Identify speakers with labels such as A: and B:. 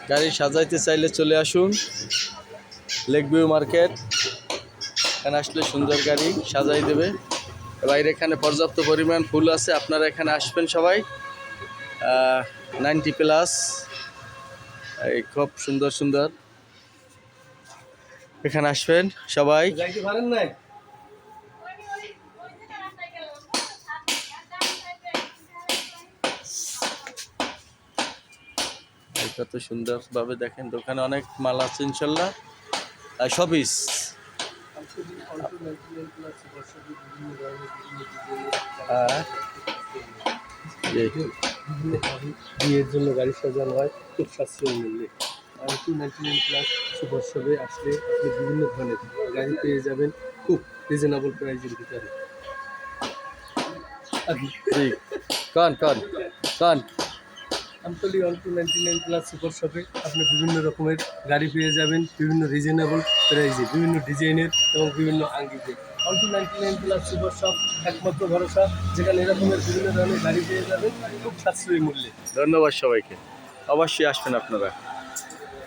A: গাড়ি সাজাইতে চাইলে চলে আসুন লেক ভিউ মার্কেট। এখানে আসলে সুন্দর গাড়ি সাজাই দেবে। বাইরে এখানে পর্যাপ্ত পরিমাণ ফুল আছে, আপনারা এখানে আসবেন সবাই। 90+, এই খুব সুন্দর সুন্দর, এখানে আসবেন সবাই। কত সুন্দরভাবে দেখেন, দোকানে অনেক মাল আছে ইনশাল্লাহ। শপিস
B: বিয়ের জন্য গাড়ি সাজানো হয় খুব সাশ্রয়ী মূল্যে। 299+ সুপার শপে আসলে আপনি বিভিন্ন ধরনের গাড়ি পেয়ে যাবেন খুব রিজনেবল প্রাইসের ভিতরে।
A: কন কন কন
B: আমতলী 299+ সুপার শপে আপনি বিভিন্ন রকমের গাড়ি পেয়ে যাবেন বিভিন্ন রিজনেবল প্রাইসে, বিভিন্ন ডিজাইনের এবং বিভিন্ন আঙ্গিকে। 299+ সুপার শপ একমাত্র ভরসা, যেখানে এরকমের বিভিন্ন ধরনের গাড়ি পেয়ে যাবেন খুব সাশ্রয়ী মূল্যে।
A: ধন্যবাদ সবাইকে, অবশ্যই আসবেন আপনারা।